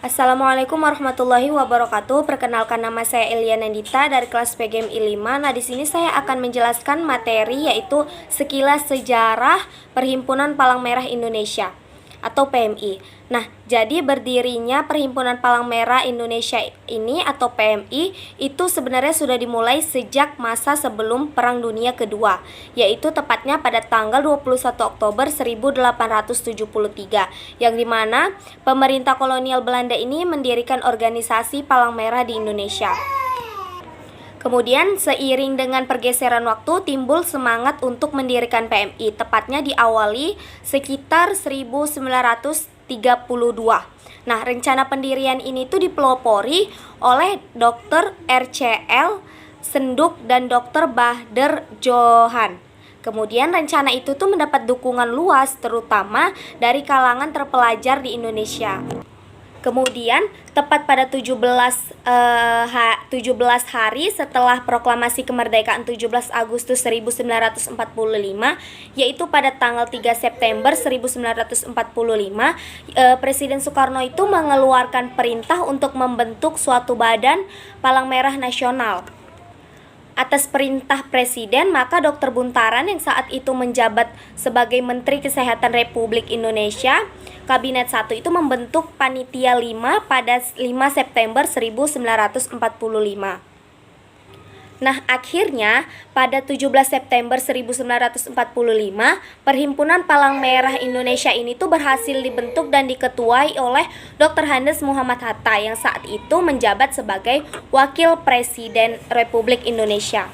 Assalamualaikum warahmatullahi wabarakatuh. Perkenalkan, nama saya Eliana Nandita dari kelas PGM I5. Nah, di sini saya akan menjelaskan materi yaitu sekilas sejarah Perhimpunan Palang Merah Indonesia atau PMI. Nah, jadi berdirinya Perhimpunan Palang Merah Indonesia ini atau PMI itu sebenarnya sudah dimulai sejak masa sebelum Perang Dunia Kedua, yaitu tepatnya pada tanggal 21 Oktober 1873, yang dimana pemerintah kolonial Belanda ini mendirikan organisasi Palang Merah di Indonesia. Kemudian seiring dengan pergeseran waktu timbul semangat untuk mendirikan PMI, tepatnya diawali sekitar 1932. Nah, rencana pendirian ini tuh dipelopori oleh Dr. RCL Senduk dan Dr. Bahder Johan. Kemudian rencana itu tuh mendapat dukungan luas terutama dari kalangan terpelajar di Indonesia. Kemudian tepat pada 17 hari setelah proklamasi kemerdekaan 17 Agustus 1945, yaitu pada tanggal 3 September 1945, Presiden Soekarno itu mengeluarkan perintah untuk membentuk suatu badan Palang Merah Nasional. Atas perintah Presiden, maka Dr. Buntaran yang saat itu menjabat sebagai Menteri Kesehatan Republik Indonesia, Kabinet 1 itu membentuk Panitia 5 pada 5 September 1945. Nah, akhirnya pada 17 September 1945, Perhimpunan Palang Merah Indonesia ini tuh berhasil dibentuk dan diketuai oleh Dr. Handes Muhammad Hatta yang saat itu menjabat sebagai Wakil Presiden Republik Indonesia.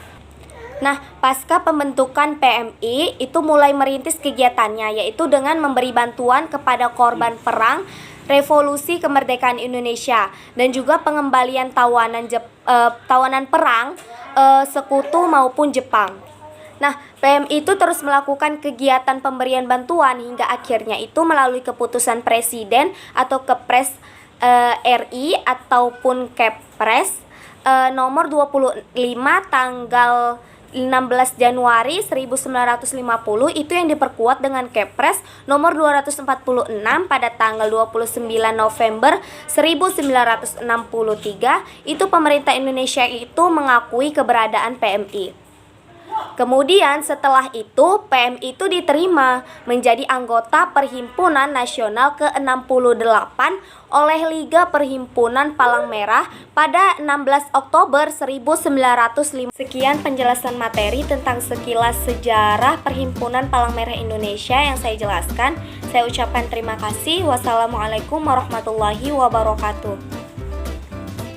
Nah, pasca pembentukan PMI itu mulai merintis kegiatannya, yaitu dengan memberi bantuan kepada korban perang Revolusi Kemerdekaan Indonesia dan juga pengembalian tawanan perang Sekutu maupun Jepang. Nah, PMI itu terus melakukan kegiatan pemberian bantuan hingga akhirnya itu melalui keputusan Presiden atau Kepres RI ataupun Kepres nomor 25 tanggal 16 Januari 1950 itu yang diperkuat dengan Kepres nomor 246 pada tanggal 29 November 1963, itu pemerintah Indonesia itu mengakui keberadaan PMI. Kemudian setelah itu PMI itu diterima menjadi anggota Perhimpunan Nasional ke-68 oleh Liga Perhimpunan Palang Merah pada 16 Oktober 1905. Sekian penjelasan materi tentang sekilas sejarah Perhimpunan Palang Merah Indonesia yang saya jelaskan. Saya ucapkan terima kasih. Wassalamualaikum warahmatullahi wabarakatuh.